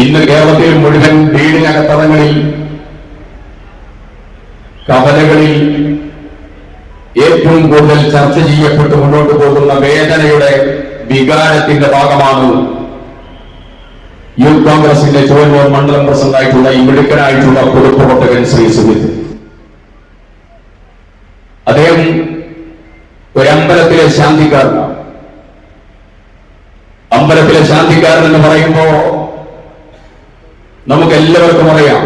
ഇന്ന് കേരളത്തിൽ മുഴുവൻ വീടിനകത്തളങ്ങളിൽ, കവലകളിൽ ഏറ്റവും കൂടുതൽ ചർച്ച ചെയ്യപ്പെട്ട് മുന്നോട്ട് പോകുന്ന വേദനയുടെ വികാരത്തിന്റെ ഭാഗമാണ് യൂത്ത് കോൺഗ്രസിന്റെ ചുവന്നൂർ മണ്ഡലം പ്രസിഡന്റായിട്ടുള്ള ഈ മിടുക്കനായിട്ടുള്ള പൊതുപ്രവർത്തകൻ ശ്രീ സുജിത്. അദ്ദേഹം ഒരമ്പലത്തിലെ ശാന്തിക്കാരനാണ്. അമ്പലത്തിലെ ശാന്തിക്കാരൻ എന്ന് പറയുമ്പോ നമുക്ക് എല്ലാവർക്കും അറിയാം,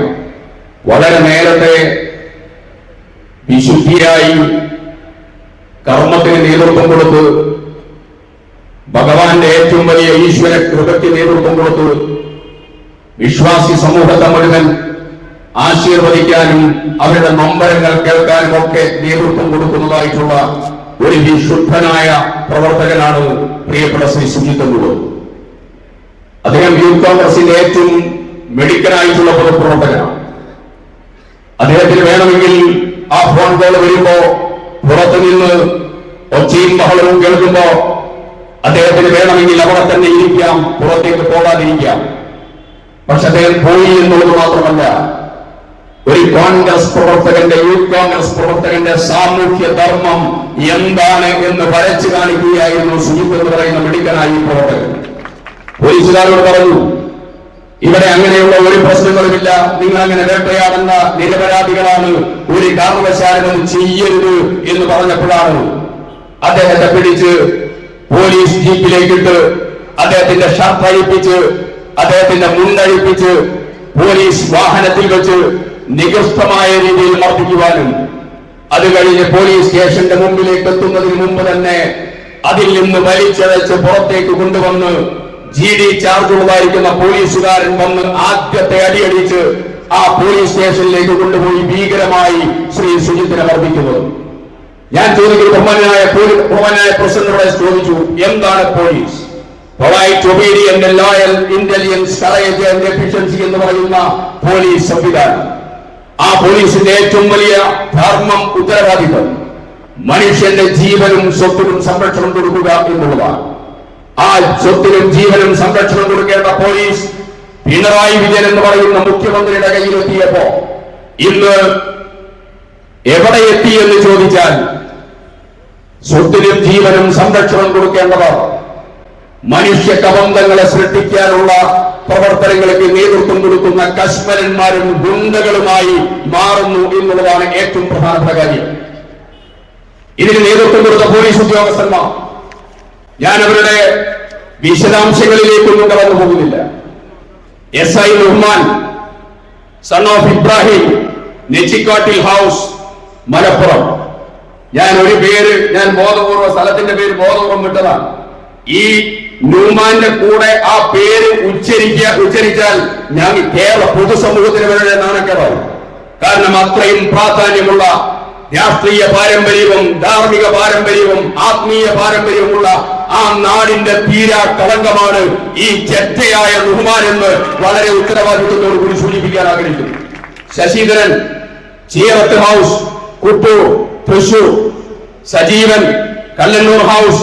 വളരെ നേരത്തെ വിശുദ്ധിയായി കർമ്മത്തിന് നേതൃത്വം കൊടുത്ത്, ഭഗവാന്റെ ഏറ്റവും വലിയ ഈശ്വര കൃപയ്ക്ക് നേതൃത്വം കൊടുത്ത് വിശ്വാസി സമൂഹത്തെ മുഴുവൻ ആശീർവദിക്കാനും അവരുടെ നൊമ്പരങ്ങൾ കേൾക്കാനും ഒക്കെ നേതൃത്വം കൊടുക്കുന്നതായിട്ടുള്ള ഒരു വിശുദ്ധനായ പ്രവർത്തകനാണ് പ്രിയപ്പെട്ട ശ്രീ സുജിത് എന്നുള്ളത്. അദ്ദേഹം യൂത്ത് കോൺഗ്രസിന്റെ ഏറ്റവും മെഡിക്കലായിട്ടുള്ള പൊതുപ്രവർത്തകനാണ്. അദ്ദേഹത്തിന് വേണമെങ്കിൽ ആ ഫോൺ കോൾ വരുമ്പോ പുറത്തു നിന്ന് ഒച്ചയും ബഹളവും കേൾക്കുമ്പോ അദ്ദേഹത്തിന് വേണമെങ്കിൽ അവിടെ തന്നെ ഇരിക്കാം, പുറത്തേക്ക് പോകാതിരിക്കാം. പക്ഷെ അദ്ദേഹം പോയി എന്നുള്ളത് മാത്രമല്ല, ഒരു കോൺഗ്രസ് പ്രവർത്തകന്റെ, യൂത്ത് കോൺഗ്രസ് പ്രവർത്തകന്റെ സാമൂഹ്യ ധർമ്മം എന്താണ് എന്ന് വരച്ചു കാണിക്കുകയായിരുന്നു സുജിത് എന്ന് പറയുന്ന മെഡിക്കലായി പ്രവർത്തകൻ. പോലീസുകാരോട് പറഞ്ഞു, ഇവിടെ അങ്ങനെയുള്ള ഒരു പ്രശ്നങ്ങളുമില്ല, നിങ്ങൾ അങ്ങനെ വേട്ടയാടുന്ന നിരപരാധികളാണ്, ഒരു കാരണവശാലും ചെയ്യരുത് എന്ന് പറഞ്ഞപ്പോഴാണ് അദ്ദേഹത്തെ പിടിച്ച് പോലീസ് ജീപ്പിലേക്കിട്ട് അദ്ദേഹത്തിന്റെ ഷർട്ട് അഴിപ്പിച്ച്, അദ്ദേഹത്തിന്റെ മുണ്ടഴിപ്പിച്ച് പോലീസ് വാഹനത്തിൽ വെച്ച് നികൃഷ്ടമായ രീതിയിൽ മർദ്ദിക്കുവാനും, അത് കഴിഞ്ഞ് പോലീസ് സ്റ്റേഷന്റെ മുമ്പിലേക്ക് എത്തുന്നതിന് മുമ്പ് തന്നെ അതിൽ നിന്ന് വലിച്ചഴച്ച് പുറത്തേക്ക് കൊണ്ടുവന്ന് GD ചാർജുള്ളതായിരിക്കുന്ന പോലീസുകാരൻ വന്ന് ആദ്യത്തെ അടിയടിച്ച് ആ പോലീസ് സ്റ്റേഷനിലേക്ക് കൊണ്ടുപോയി ഭീകരമായി ശ്രീ സുജിത്തിനെ മർദ്ദിക്കുന്നത്. ഞാൻ ചോദിക്കുന്നു, ബഹുമാനായ പ്രസിഡന്റിനോട് ചോദിച്ചു, എന്താണ് police? Polite, obedient, loyal, intelligence, courage and efficiency എന്ന് പറയുന്ന പോലീസ് സംവിധാനം. ആ പോലീസിന്റെ ഏറ്റവും വലിയ ധർമ്മം, ഉത്തരവാദിത്വം മനുഷ്യന്റെ ജീവനും സ്വത്തിനും സംരക്ഷണം കൊടുക്കുക എന്നുള്ളതാണ്. ആ സ്വത്തിനും ജീവനും സംരക്ഷണം കൊടുക്കേണ്ട പോലീസ് പിണറായി വിജയൻ എന്ന് പറയുന്ന മുഖ്യമന്ത്രിയുടെ കയ്യിലെത്തിയപ്പോ ഇന്ന് എവിടെ എത്തി എന്ന് ചോദിച്ചാൽ, സ്വത്തിനും ജീവനും സംരക്ഷണം കൊടുക്കേണ്ടവർ മനുഷ്യ കബന്ധങ്ങളെ സൃഷ്ടിക്കാനുള്ള പ്രവർത്തനങ്ങൾക്ക് നേതൃത്വം കൊടുക്കുന്ന കശ്മലന്മാരും ഗുണ്ടകളുമായി മാറുന്നു എന്നുള്ളതാണ് ഏറ്റവും പ്രധാനപ്പെട്ട കാര്യം. ഇതിന് നേതൃത്വം കൊടുത്ത പോലീസ് ഉദ്യോഗസ്ഥന്മാർ, ഞാൻ അവരുടെ വിശദാംശങ്ങളിലേക്കൊന്നും കടന്നു പോകുന്നില്ല. SI Rahman, son of Ibrahim, Nechikattil house, Malappuram. ഞാൻ ഒരു പേര്, ഞാൻ ബോധപൂർവ്വം സ്ഥലത്തിന്റെ പേര് ബോധപൂർവ്വം വിട്ടതാണ്. ഈ ന്യൂമാന്റെ കൂടെ ആ പേര് ഉച്ചരിച്ചാൽ ഞാൻ കേരള പൊതുസമൂഹത്തിന് വരെ നാണക്കേടാവും. കാരണം അത്രയും പ്രാധാന്യമുള്ള രാഷ്ട്രീയ പാരമ്പര്യവും ധാർമ്മിക പാരമ്പര്യവും ആത്മീയ പാരമ്പര്യവുമുള്ള ആ നാടിന്റെ തീരാ കളങ്കമാണ് ഈ ചെറ്റയായ റുഹ്മാൻ എന്ന് വളരെ ഉത്തരവാദിത്വത്തോടു കൂടി സൂചിപ്പിക്കാൻ ആഗ്രഹിക്കുന്നു. ശശിധരൻ, ചീറത്ത് ഹൗസ്, കുട്ടൂർ, തൃശൂർ. സജീവൻ, കല്ലന്നൂർ ഹൗസ്,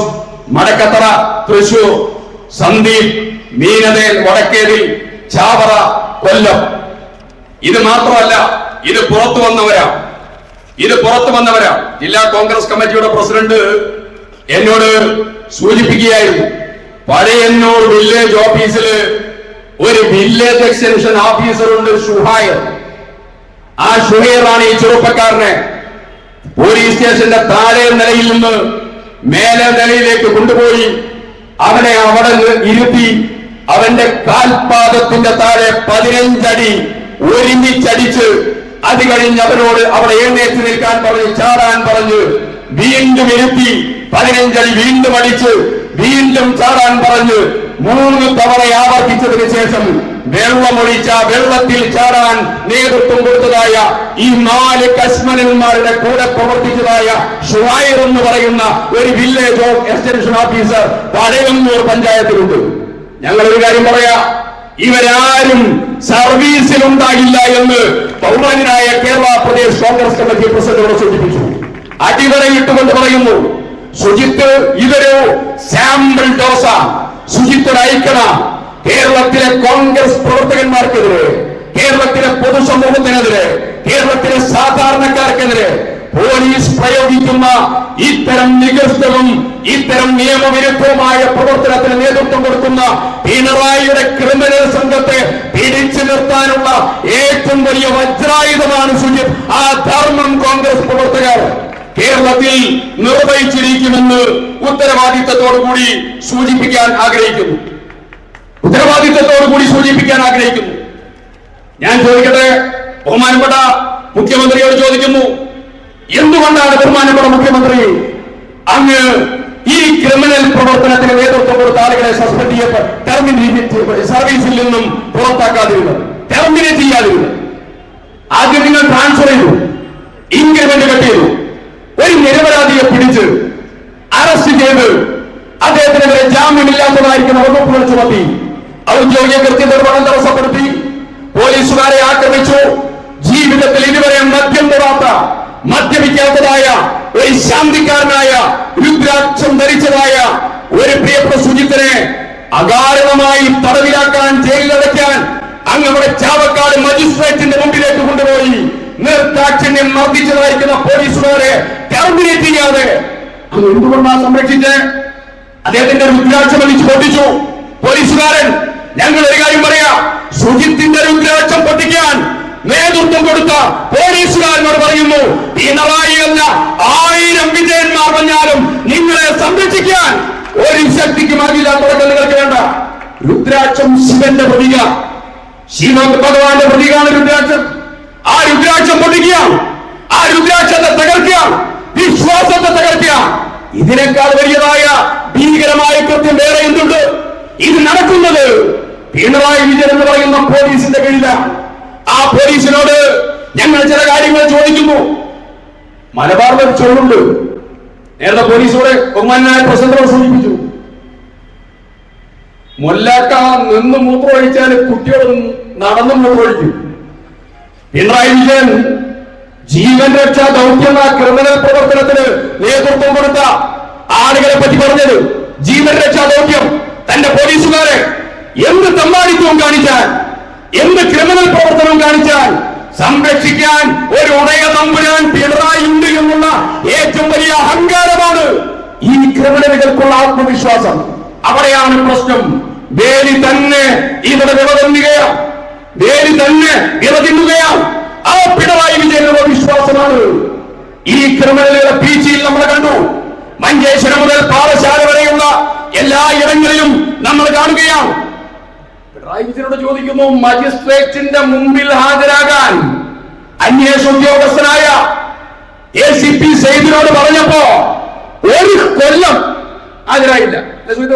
മടക്കത്തറ, തൃശൂർ. സന്ദീപ്, മീനതേൽ, വടക്കേതിൽ, ചാവറ, കൊല്ലം. ഇത് മാത്രമല്ല, ഇത് പുറത്തു വന്നവരാ. ജില്ലാ കോൺഗ്രസ് കമ്മിറ്റിയുടെ പ്രസിഡന്റ് എന്നോട് സൂചിപ്പിക്കുകയായിരുന്നു, പഴയന്നൂർ വില്ലേജ് ഓഫീസിൽ ഒരു വില്ലേജ് എക്സ്റ്റൻഷൻ ഓഫീസറുണ്ട്, ഷുഹൈർ. ആ ഷുഹൈറാണ് ഈ ചെറുപ്പക്കാരനെ പോലീസ് സ്റ്റേഷന്റെ താഴെ നിലയിൽ നിന്ന് മേലെ നിലയിലേക്ക് കൊണ്ടുപോയി അവനെ അവിടെ ഇരുത്തി അവന്റെ കാൽപാദത്തിന്റെ താഴെ 15 അടി ഒരുമിച്ചടിച്ച്, അത് കഴിഞ്ഞ് അവനോട് അവിടെ എഴുന്നേറ്റ് നിൽക്കാൻ പറഞ്ഞ്, ചാടാൻ പറഞ്ഞ് വീണ്ടും ഇരുത്തി 15 അടി വീണ്ടും അടിച്ച് വീണ്ടും ചാടാൻ പറഞ്ഞ് 3 തവണ ആവർത്തിച്ചതിന് ശേഷം വെള്ളമൊഴിച്ച വെള്ളത്തിൽ ചാടാൻ നേതൃത്വം കൊടുത്തതായ ഈ 4 കശ്മലന്മാരുടെ കൂടെ പ്രവർത്തിച്ചതായ ഷുഹൈർ എന്ന് പറയുന്ന ഒരു വില്ലേജ് എക്സ്റ്റൻഷൻ ഓഫീസർ പഴയന്നൂർ പഞ്ചായത്തിലുണ്ട്. ഞങ്ങൾ ഒരു കാര്യം പറയാ, ഇവരാരും സർവീസിലുണ്ടാകില്ല എന്ന് ബഹുമാന്യനായ കേരള പ്രദേശ് കോൺഗ്രസ് കമ്മിറ്റി പ്രസിഡന്റോട് സൂചിപ്പിച്ചു. അടിവരയിട്ടുകൊണ്ട് പറയുന്നു, സുജിത്ത് ഇതൊരു സാമ്പിൾ ഡോസാണ്. സുജിത്ത് അയക്കണ കേരളത്തിലെ കോൺഗ്രസ് കോൺഗ്രസ് പ്രവർത്തകന്മാർക്കെതിരെ, കേരളത്തിലെ പൊതുസമൂഹത്തിനെതിരെ, കേരളത്തിലെ സാധാരണക്കാർക്കെതിരെ പോലീസ് പ്രയോഗിക്കുന്ന ഇത്തരം നികൃഷ്ടവും ഇത്തരം നിയമവിരുദ്ധവുമായ പ്രവർത്തനത്തിന് നേതൃത്വം കൊടുക്കുന്ന പിണറായിയുടെ ക്രിമിനൽ സംഘത്തെ പിടിച്ചു നിർത്താനുള്ള ഏറ്റവും വലിയ വജ്രായുധമാണ് സുജിത്. ആ ധർമ്മം കോൺഗ്രസ് പ്രവർത്തകർ കേരളത്തിൽ നിർവഹിച്ചിരിക്കുമെന്ന് ഉത്തരവാദിത്തത്തോടുകൂടി സൂചിപ്പിക്കാൻ ആഗ്രഹിക്കുന്നു. ഞാൻ ചോദിക്കട്ടെ, ബഹുമാനപ്പെട്ട മുഖ്യമന്ത്രിയോട് ചോദിക്കുന്നു, എന്തുകൊണ്ടാണ് ബഹുമാനപ്പെട്ട മുഖ്യമന്ത്രി അങ്ങ് ഈ ക്രിമിനൽ പ്രവർത്തനത്തിന് നേതൃത്വം കൊടുത്ത ആളുകളെ സസ്പെൻഡ് ചെയ്യപ്പെട്ട സർവീസിൽ നിന്നും പുറത്താക്കാതിരുന്നത്, ടെർമിനേറ്റ് ചെയ്യാതിരുന്നത്? ആദ്യം നിങ്ങൾ ട്രാൻസ്ഫർ ചെയ്തു, ഇൻക്രിമെന്റ് കട്ട് ചെയ്തു, ഒരു നിരപരാധിയെ പിടിച്ച് അറസ്റ്റ് ചെയ്ത് അദ്ദേഹത്തിനെതിരെ ജാമ്യമില്ലാത്തതായിരിക്കുന്ന വകുപ്പുകൾ ചുമത്തി, ഔദ്യോഗിക കൃത്യനിർവഹണം തടസ്സപ്പെടുത്തി, പോലീസുകാരെ ആക്രമിച്ചു. ജീവിതത്തിൽ ഇതുവരെ മദ്യം തൊടാത്ത, മദ്യപിക്കാത്തതായ, ഒരു ശാന്തിക്കാരനായ, രുദ്രാക്ഷം ധരിച്ചതായ ഒരു പ്രിയപ്പെട്ട സുജിത്തിനെ അകാരണമായി തടവിലാക്കാൻ, ജയിലിലടയ്ക്കാൻ അങ്ങയുടെ ചാവക്കാട് മജിസ്ട്രേറ്റിന്റെ മുമ്പിലേക്ക് കൊണ്ടുപോയി നിർദാക്ഷിണ്യം മർദ്ദിച്ചതായിരിക്കുന്ന പോലീസുകാരെ ടെർമിനേറ്റ് ചെയ്യാതെ അങ്ങ് എന്തുകൊണ്ടാണ് സംരക്ഷിച്ച്? അദ്ദേഹത്തിന്റെ രുദ്രാക്ഷം വലിച്ചു പൊട്ടിച്ചു പോലീസുകാരൻ. ഞങ്ങൾ ഒരു കാര്യം പറയാം, സുജിത്തിന്റെ രുദ്രാക്ഷം പൊട്ടിക്കാൻ നേതൃത്വം കൊടുത്ത പോലീസുകാരനോട് പറയുന്നു, പിണറായി അല്ല 1000 വിജയന്മാർ പറഞ്ഞാലും നിങ്ങളെ സംരക്ഷിക്കാൻ ഒരു ശക്തിക്കും അറിയില്ലാത്തവർക്ക് നിങ്ങൾക്ക് വേണ്ട. രുദ്രാക്ഷം ശിവന്റെ പ്രതീക, ശിവ ഭഗവാന്റെ പ്രതീകമാണ് രുദ്രാക്ഷം. ആ രുദ്രാക്ഷം പൊട്ടിക്കുക, ആ രുദ്രാക്ഷത്തെ തകർക്കുക, വിശ്വാസത്തെ തകർക്കുക. ഇതിനേക്കാൾ വലിയതായ ഭീകരമായ കൃത്യം വേറെ എന്തുണ്ട്? ഇത് നടക്കുന്നത് പിണറായി വിജയൻ എന്ന് പറയുന്ന പോലീസിന്റെ കീഴിലാണ്. ആ പോലീസിനോട് ഞങ്ങൾ ചില കാര്യങ്ങൾ ചോദിക്കുന്നു. മലബാറിൽ ഒരു ചൊല്ലുണ്ട്, നേരത്തെ പോലീസോടെ ബഹുമാനായ പ്രസിഡന്റ് സൂചിപ്പിച്ചു, മൊല്ലാക്ക നിന്ന് മൂത്രമൊഴിച്ചാൽ കുട്ടികൾ നടന്നു മൂത്രമൊഴിക്കും. പിണറായി വിജയൻ ജീവൻ രക്ഷാ ദൗത്യം ക്രിമിനൽ പ്രവർത്തനത്തിന് നേതൃത്വം കൊടുത്ത ആളുകളെ പറ്റി പറഞ്ഞത്, ജീവൻ രക്ഷാ ദൗത്യം തന്റെ പോലീസുകാരെ എന്ത് തമ്മാടിത്വം കാണിച്ചാൽ, എന്ത് ക്രിമിനൽ പ്രവർത്തനം കാണിച്ചാൽ സംരക്ഷിക്കാൻ ഒരു ഉടയ തമ്പുരാൻ പിണറായി ഉണ്ട് എന്നുള്ള ഏറ്റവും വലിയ അഹങ്കാരമാണ് ഈ ക്രിമിനലുകൾക്കുള്ള ആത്മവിശ്വാസം. അവിടെയാണ് പ്രശ്നം. വേലി തന്നെ ഇവിടെ വിളതിന്നുകയാണ്, വേലി തന്നെ വിളതിന്നുകയാണ്. ആ പിണറായി വിജയനുള്ള വിശ്വാസമാണ്. ഈ ക്രിമിനലുകളെ പീച്ചിയിൽ നമ്മൾ കണ്ടു. മഞ്ചേശ്വരം മുതൽ പാറശാല വരെയുള്ള എല്ലാ ഇടങ്ങളിലും നമ്മൾ കാണുകയാണ്. പിണറായി വിജയനോട് ചോദിക്കുന്നു, മജിസ്ട്രേറ്റിന്റെ മുമ്പിൽ ഹാജരാകാൻ അന്വേഷണ ഉദ്യോഗസ്ഥനായ ACP സെയ്ദിനോട് പറഞ്ഞപ്പോ ഒരു കൊല്ലം ഹാജരായില്ല.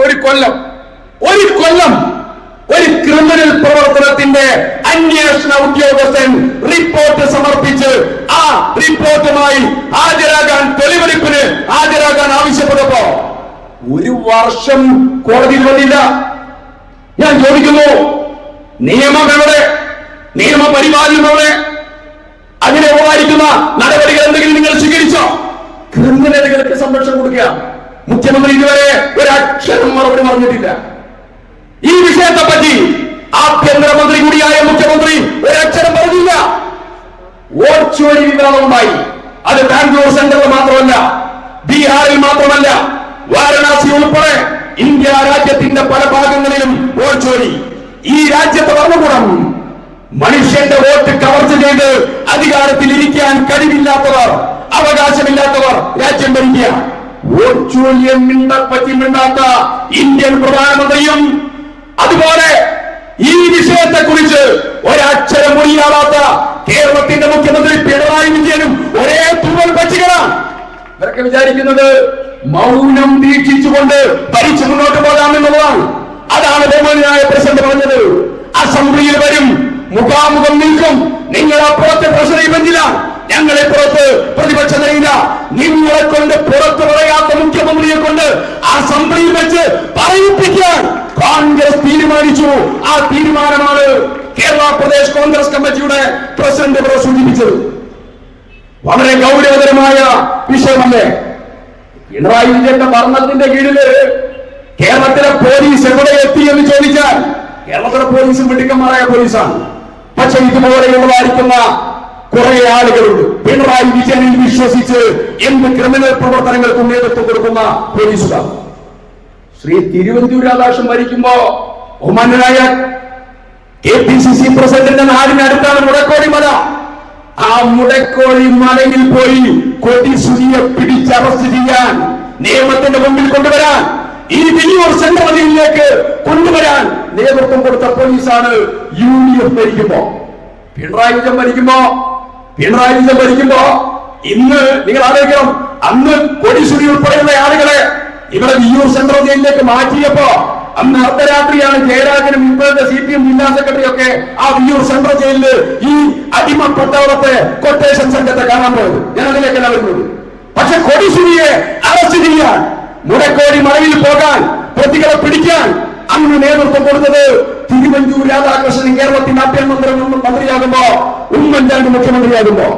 ഒരു കൊല്ലം ഒരു ക്രിമിനൽ പ്രവർത്തനത്തിന്റെ അന്വേഷണ ഉദ്യോഗസ്ഥൻ റിപ്പോർട്ട് സമർപ്പിച്ച് ആ റിപ്പോർട്ടുമായി ഹാജരാകാൻ, തെളിവെടുപ്പിന് ഹാജരാകാൻ ആവശ്യപ്പെട്ടപ്പോ 1 വർഷം കോടതിയിൽ വന്നില്ല. ഞാൻ ചോദിക്കുന്നു, നിയമം എവിടെ? നിയമപരിപാലനം എവിടെ? അതിനെ ഉപകരിക്കുന്ന നടപടികൾ എന്തെങ്കിലും നിങ്ങൾ സ്വീകരിച്ചോ? ക്രിമിനലുകൾക്ക് സംരക്ഷണം കൊടുക്കുക. മുഖ്യമന്ത്രി ഇതുവരെ ഒരക്ഷരം മറുപടി പറഞ്ഞിട്ടില്ല. ഈ വിഷയത്തെ പറ്റി ആഭ്യന്തരമന്ത്രി കൂടിയായ മുഖ്യമന്ത്രി ഒരക്ഷരം പറഞ്ഞില്ല. ഓർച്ചുവഴി വിവാദമുണ്ടായി. അത് ബാംഗ്ലൂർ സെന്ററിൽ മാത്രമല്ല, ബീഹാറിൽ മാത്രമല്ല, വാരണാസി ഉൾപ്പെടെ ഇന്ത്യ രാജ്യത്തിന്റെ പല ഭാഗങ്ങളിലും ഓർച്ചുവഴി. ഈ രാജ്യത്തെ ഭരണകൂടം മനുഷ്യന്റെ വോട്ട് കവർച്ച ചെയ്ത് അധികാരത്തിൽ ഇരിക്കാൻ കഴിവില്ലാത്തവർ, അവകാശമില്ലാത്തവർ രാജ്യം ഭരിക്കുക. ഓർച്ചുവഴിയെ പറ്റി മിണ്ടാത്ത ഇന്ത്യൻ പ്രധാനമന്ത്രിയും അതുപോലെ ഈ വിഷയത്തെ കുറിച്ച് ഒരക്ഷരം മൊഴിയാവാത്ത കേരളത്തിന്റെ മുഖ്യമന്ത്രി പിണറായി വിജയനും ഒരേ തൂവൽ പക്ഷികളാണ്. ഇവരൊക്കെ വിചാരിക്കുന്നത് മൗനം ദീക്ഷിച്ചുകൊണ്ട് ഭരിച്ചു മുന്നോട്ട് പോകാമെന്നുള്ളതാണ്. അതാണ് ബഹുമാനായ പ്രസിഡന്റ് പറഞ്ഞത്. അസംബ്ലിയിൽ വരും, മുഖാമുഖം നിൽക്കും. നിങ്ങൾ അപ്പുറത്തെ ട്രഷറി ബെഞ്ചിലാണ്, ഞങ്ങളെ പുറത്ത് പ്രതിപക്ഷ നിരയില്ല. നിങ്ങളെ കൊണ്ട് പുറത്ത് പറയാത്ത മുഖ്യമന്ത്രിയെ കൊണ്ട് അസംബ്ലിയിൽ വെച്ച് പറയിപ്പിക്കാൻ കോൺഗ്രസ് തീരുമാനിച്ചു. ആ തീരുമാനമാണ് കേരള പ്രദേശ് കോൺഗ്രസ് കമ്മിറ്റിയുടെ പ്രസിഡന്റ് ഇവിടെ സൂചിപ്പിച്ചത്. വളരെ ഗൗരവതരമായ വിഷയമല്ലേ? പിണറായി വിജയന്റെ ഭരണത്തിന്റെ കീഴില് കേരളത്തിലെ പോലീസ് എവിടെ എത്തി എന്ന് ചോദിച്ചാൽ കേരളത്തിലെ പോലീസും മിടുക്കന്മാരായ പോലീസാണ്. പക്ഷെ ഇതുപോലെയുള്ളതായിരിക്കുന്ന കുറെ ആളുകളുണ്ട് പിണറായി വിജയനിൽ വിശ്വസിച്ച് എന്ത് ക്രിമിനൽ പ്രവർത്തനങ്ങൾക്കും നേതൃത്വം കൊടുക്കുന്ന പോലീസുകാർ. ശ്രീ തിരുവഞ്ചൂർ രാധാകൃഷ്ണൻ ഭരിക്കുമ്പോ ബഹുമാന്യനായ KPCC പ്രസിഡന്റിന്റെ നാടിനടുത്താണ് മുടക്കോഴി മല. ആ മുടക്കോഴി മലയിൽ പോയി കൊടിസുനിയെ പിടിച്ച് അറസ്റ്റ് ചെയ്യാൻ, നിയമത്തിന്റെ മുമ്പിൽ കൊണ്ടുവരാൻ, ഈ വിഴിയൂർ സെൻട്രൽ ജയിലിലേക്ക് കൊണ്ടുവരാൻ നേതൃത്വം കൊടുത്ത പോലീസാണ് UDF ഭരിക്കുമ്പോ. പിണറായി വിജയൻ ഭരിക്കുമ്പോ ഇന്ന് നിങ്ങൾ ആലോചിക്കണം, അന്ന് കൊടിസുനി ഉൾപ്പെടെയുള്ള ആളുകളെ ഇവിടെ വിഴിയൂർ സെൻട്രൽ ജയിലിലേക്ക് മാറ്റിയപ്പോ അന്ന് അർദ്ധരാത്രിയാണ് ജയരാജനും ഇപ്പോഴത്തെ CPM ജില്ലാ സെക്രട്ടറി ഒക്കെ ആ വിഴിയൂർ സെൻട്രൽ ജയിലില് ഈ അടിമപ്പെട്ടവളത്തെ കൊട്ടേഷൻ സംഘത്തെ കാണാൻ പോയത്. ഞാൻ അതിലേക്കല്ല വരുന്നത്. പക്ഷെ കൊടിസുനിയെ അറസ്റ്റ് ചെയ്യാൻ, മുടക്കോടി മലയിൽ പോകാൻ, പ്രതികളെ പിടിക്കാൻ അന്ന് നേതൃത്വം കൊടുത്തത് തിരുവഞ്ചൂർ രാധാകൃഷ്ണൻ കേരളത്തിന്റെ ആഭ്യന്തര മന്ത്രിയാകുമ്പോ, ഉമ്മൻചാണ്ടി മുഖ്യമന്ത്രിയാകുമ്പോ,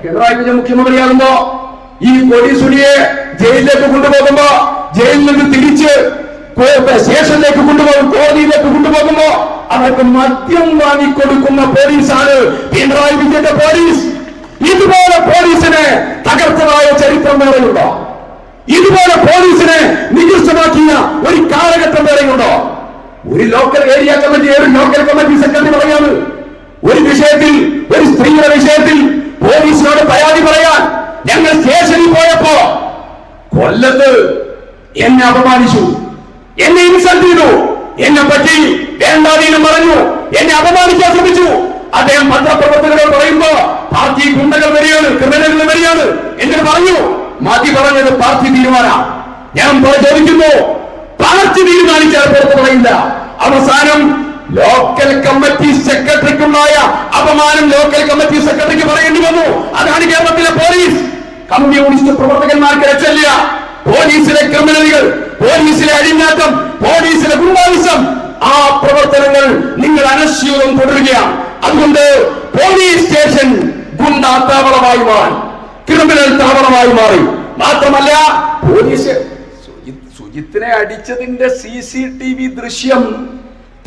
പിണറായി വിജയൻ മുഖ്യമന്ത്രിയാകുമ്പോ ഈ കൊടിസുനിയെ ജയിലിലേക്ക് കൊണ്ടുപോകുമ്പോ, ജയിലിൽ നിന്ന് തിരിച്ച് സ്റ്റേഷനിലേക്ക് കൊണ്ടുപോകും, കോടതിയിലേക്ക് കൊണ്ടുപോകുമ്പോ അവർക്ക് മദ്യം വാങ്ങിക്കൊടുക്കുന്ന പോലീസാണ് പിണറായി വിജയന്റെ പോലീസ്. ഇതുപോലെ പോലീസിനെ തകർത്തതായ ചരിത്രം വേറെയുണ്ടോ? ഇതുപോലെ പോലീസിനെ നികൃഷ്ടമാക്കിയ ഒരു കാലഘട്ടം വേറെയുണ്ടോ? ഒരു ലോക്കൽ ഏരിയ കമ്മിറ്റി, ഒരു ലോക്കൽ കമ്മിറ്റി സെക്രട്ടറി പറയാണ്, ഒരു വിഷയത്തിൽ, ഒരു സ്ത്രീയുടെ വിഷയത്തിൽ പോലീസിനോട് പരാതി പറയാൻ ഞങ്ങൾ സ്റ്റേഷനിൽ പോയപ്പോ കൊല്ലത്ത് എന്നെ അപമാനിച്ചു, എന്നെ ഇൻസൾട്ട് ചെയ്തു, എന്നെ പറ്റി വേണ്ടാതീനം പറഞ്ഞു, എന്നെ അപമാനിക്കാൻ ശ്രമിച്ചു. അദ്ദേഹം പത്രപ്രവർത്തകരോട് പറയുമ്പോ പാർട്ടി ഗുണ്ടകൾ വരികയാണ്, ക്രിമിനലുകൾ വരികയാണ് എന്നിട്ട് പറഞ്ഞു. മതി പറഞ്ഞത് പാർട്ടി തീരുമാനം. ഞാൻ ചോദിക്കുന്നു, പാർട്ടി തീരുമാനിച്ചാൽ പുറത്തു പറയില്ല. അവസാനം ലോക്കൽ കമ്മിറ്റി സെക്രട്ടറിക്കുണ്ടായ അപമാനം ലോക്കൽ കമ്മിറ്റി സെക്രട്ടറിക്ക് പറയേണ്ടി വന്നു. അതാണ് കേരളത്തിലെ പോലീസ്. കമ്മ്യൂണിസ്റ്റ് പ്രവർത്തകന്മാർക്ക് രക്ഷയില്ല. പോലീസിലെ ക്രിമിനലുകൾ, പോലീസിലെ അഴിഞ്ഞാട്ടം, പോലീസിലെ ഗുണ്ടായുസം, ആ പ്രവർത്തനങ്ങൾ നിങ്ങൾ അനശ്വരം തുടരുകയാണ്. അതുകൊണ്ട് പോലീസ് സ്റ്റേഷൻ ഗുണ്ടാ താവളമായി മാറി, ക്രിമിനൽ താവളമായി മാറി. മാത്രമല്ല പോലീസ് സുജിത്തിനെ അടിച്ചതിന്റെ CCTV ദൃശ്യം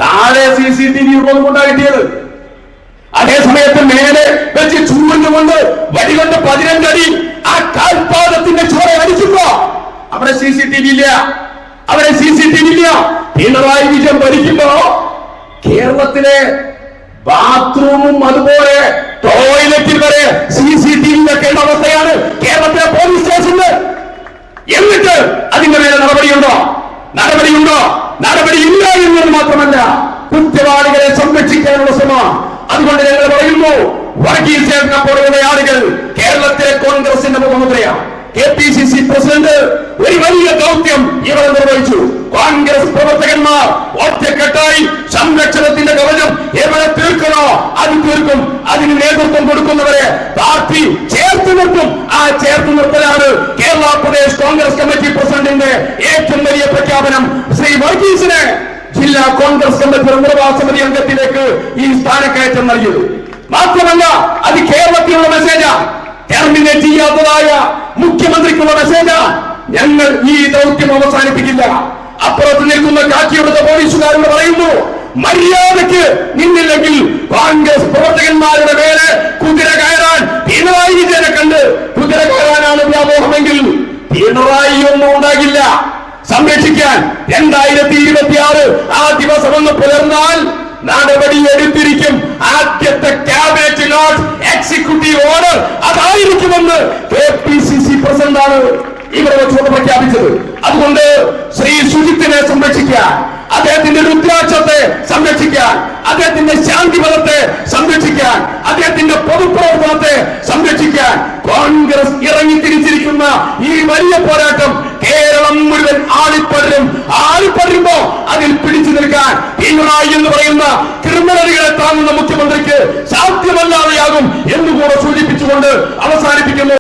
താഴെ CCTV കൊണ്ടാണ് കിട്ടിയത്. അതേസമയത്ത് മേലെ വെച്ച് ചൂണ്ടുകൊണ്ട് വടികൊണ്ട് 15 അടി ആ കാൽപാദത്തിന്റെ ചോര അടിച്ചപ്പോ അവിടെ CCTV ഇല്ല, അവിടെ CCTV ഇല്ല. പിണറായി വിജയൻ ഭരിക്കുമ്പോ കേരളത്തിലെ ബാത്റൂമും അതുപോലെ ടോയ്ലറ്റിൽ വരെ CCTV വെക്കേണ്ട അവസ്ഥയാണ് കേരളത്തിലെ പോലീസ് സ്റ്റേഷനിൽ. എന്നിട്ട് അതിന്റെ മേലെ നടപടിയുണ്ടോ? നടപടിയില്ല എന്നത് മാത്രമല്ല, കുറ്റവാളികളെ സംരക്ഷിക്കാനുള്ള ശ്രമം. അതുകൊണ്ട് ഞങ്ങൾ പറയുന്നു, വർഗീസ് ചേട്ടനെ പോലെയുള്ള ആളുകൾ കേരളത്തിലെ കോൺഗ്രസിന്റെ മുഖമുദ്രയാണ്. KPCC പ്രസിഡന്റ് ഒരു വലിയ ദൗത്യം ഇവിടെ നിർവഹിച്ചു. കോൺഗ്രസ് പ്രവർത്തകന്മാർ ഒറ്റക്കെട്ടായി സംരക്ഷണത്തിന്റെ കവചം എവിടെ തീർക്കണോ അത് തീർക്കും. അതിന് നേതൃത്വം കൊടുക്കുന്നവരെ പാർട്ടി ചേർത്ത് നിർത്തും. ആ ചേർത്ത് നിർത്തലാണ് കേരള പ്രദേശ് കോൺഗ്രസ് കമ്മിറ്റി പ്രസിഡന്റിന്റെ ഏറ്റവും വലിയ പ്രഖ്യാപനം. ശ്രീ വർഗീസിനെ ജില്ലാ കോൺഗ്രസ് കമ്മിറ്റിയുടെ നിർവാഹക സമിതി അംഗത്തിലേക്ക് ഈ സ്ഥാനക്കയറ്റം നൽകിയത്. മാത്രമല്ല അത് കേരളത്തിലുള്ള മെസ്സേജാണ്, ടെർമിനേറ്റ് ചെയ്യാത്തതായ മുഖ്യമന്ത്രിക്കുള്ള മെസ്സേജ്. ഞങ്ങൾ ഈ ദൗത്യം അവസാനിപ്പിക്കില്ല. അപ്പുറത്ത് നിൽക്കുന്ന കാക്കിയെടുത്ത പോലീസുകാരോട് പറയുന്നു, മര്യാദയ്ക്ക് നിന്നില്ലെങ്കിൽ കോൺഗ്രസ് പ്രവർത്തകന്മാരുടെ മേലെ കുതിര കയറാൻ പിണറായി വിജയനെ കണ്ട് കുതിര കയറാനാണ് വ്യാമോഹമെങ്കിൽ പിണറായി ഒന്നും ഉണ്ടാകില്ല സംരക്ഷിക്കാൻ. 2026 ആ ദിവസം ഒന്ന് പുലർന്നാൽ നടപടി എടുത്തിരിക്കും. ആദ്യത്തെ ക്യാബിനറ്റ് നോട്ട് എക്സിക്യൂട്ടീവ് ഓർഡർ അതായിരിക്കുമെന്ന് KPCC പ്രസിഡന്റാണ് ഇവിടെ വെച്ചുകൊണ്ട് പ്രഖ്യാപിച്ചത്. അതുകൊണ്ട് ശ്രീ സുജിത്തിനെ സംരക്ഷിക്കാൻ, അദ്ദേഹത്തിന്റെ രുദ്രാക്ഷത്തെ സംരക്ഷിക്കാൻ, അദ്ദേഹത്തിന്റെ ശാന്തിപഥത്തെ സംരക്ഷിക്കാൻ, അദ്ദേഹത്തിന്റെ പൊതുപ്രവർത്തനത്തെ സംരക്ഷിക്കാൻ കോൺഗ്രസ് ഇറങ്ങിത്തിരിച്ചിരിക്കുന്ന ഈ വലിയ പോരാട്ടം കേരളം മുഴുവൻ ആളിപ്പടരുമ്പോ അതിൽ പിടിച്ചു നിൽക്കാൻ പിണറായി എന്ന് പറയുന്ന ക്രിമിനലുകളെ താങ്ങുന്ന മുഖ്യമന്ത്രിക്ക് സാധ്യമല്ലാതെയാകും എന്നുകൂടെ സൂചിപ്പിച്ചുകൊണ്ട് അവസാനിപ്പിക്കുന്നു.